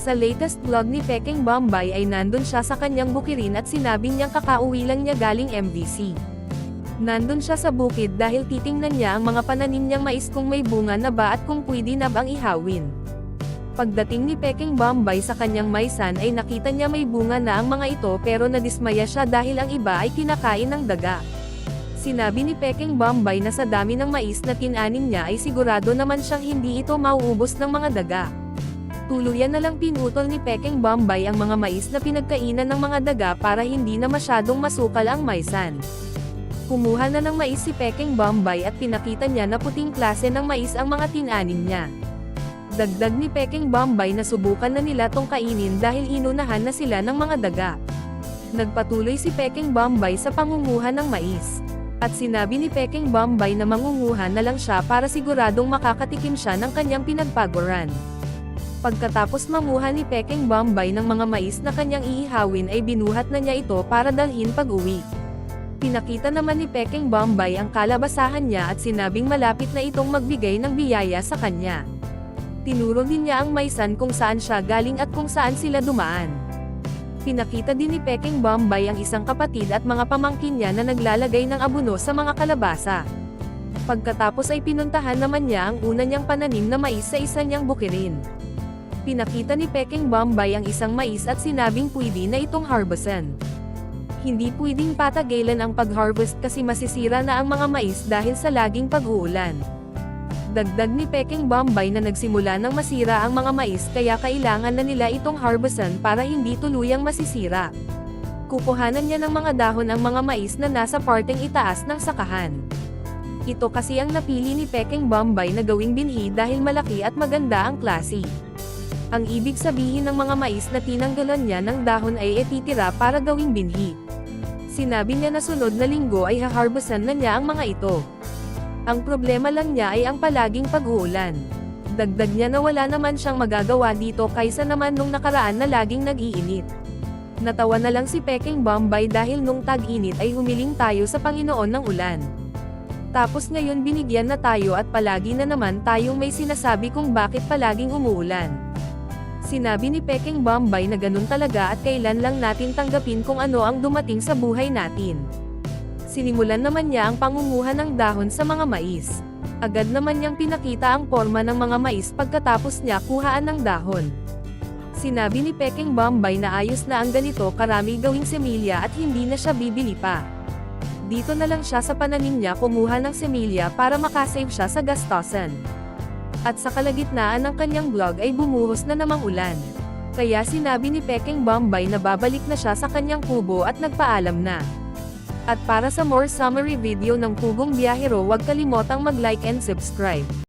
Sa latest vlog ni Peking Bombay ay nandun siya sa kanyang bukirin at sinabi niyang kakauwi lang niya galing MVC. Nandun siya sa bukid dahil titingnan niya ang mga pananim niyang mais kung may bunga na ba at kung pwede na bang ihawin. Pagdating ni Peking Bombay sa kanyang maisan ay nakita niya may bunga na ang mga ito pero nadismaya siya dahil ang iba ay kinakain ng daga. Sinabi ni Peking Bombay na sa dami ng mais na tinanim niya ay sigurado naman siyang hindi ito mauubos ng mga daga. Tuluyan na lang pinutol ni Peking Bombay ang mga mais na pinagkainan ng mga daga para hindi na masyadong masukal ang maisan. Kumuha na ng mais si Peking Bombay at pinakita niya na puting klase ng mais ang mga tinanim niya. Dagdag ni Peking Bombay na subukan na nila tong kainin dahil inunahan na sila ng mga daga. Nagpatuloy si Peking Bombay sa pangunguha ng mais. At sinabi ni Peking Bombay na mangunguha na lang siya para siguradong makakatikim siya ng kanyang pinagpaguran. Pagkatapos manguha ni Peking Bombay ng mga mais na kanyang iihawin ay binuhat na niya ito para dalhin pag-uwi. Pinakita naman ni Peking Bombay ang kalabasahan niya at sinabing malapit na itong magbigay ng biyaya sa kanya. Tinuro din niya ang maisan kung saan siya galing at kung saan sila dumaan. Pinakita din ni Peking Bombay ang isang kapatid at mga pamangkin niya na naglalagay ng abono sa mga kalabasa. Pagkatapos ay pinuntahan naman niya ang una niyang pananim na mais sa isa niyang bukirin. Pinakita ni Peking Bombay ang isang mais at sinabing pwede na itong harvestan. Hindi pwedeng patagalan ang pag-harvest kasi masisira na ang mga mais dahil sa laging pag-uulan. Dagdag ni Peking Bombay na nagsimula ng masira ang mga mais kaya kailangan na nila itong harvestan para hindi tuluyang masisira. Kukuhanan niya ng mga dahon ang mga mais na nasa parteng itaas ng sakahan. Ito kasi ang napili ni Peking Bombay na gawing binhi dahil malaki at maganda ang klase. Ang ibig sabihin ng mga mais na tinanggalan niya ng dahon ay ititira para gawing binhi. Sinabi niya na sunod na linggo ay haharvestan na niya ang mga ito. Ang problema lang niya ay ang palaging pag-uulan. Dagdag niya na wala naman siyang magagawa dito kaysa naman nung nakaraan na laging nag-iinit. Natawa na lang si Peking Bombay dahil nung tag-init ay humiling tayo sa Panginoon ng ulan. Tapos ngayon binigyan na tayo at palagi na naman tayong may sinasabi kung bakit palaging umuulan. Sinabi ni Peking Bombay na ganun talaga at kailan lang natin tanggapin kung ano ang dumating sa buhay natin. Sinimulan naman niya ang pangunguha ng dahon sa mga mais. Agad naman niyang pinakita ang forma ng mga mais pagkatapos niya kuhaan ng dahon. Sinabi ni Peking Bombay na ayos na ang ganito karami gawing semilya at hindi na siya bibili pa. Dito na lang siya sa pananim niya kumuha ng semilya para makasave siya sa gastosan. At sa kalagitnaan ng kanyang vlog ay bumuhos na namang ulan. Kaya sinabi ni Peking Bombay na babalik na siya sa kanyang kubo at nagpaalam na. At para sa more summary video ng Pugong Biyahero, huwag kalimotang mag-like and subscribe.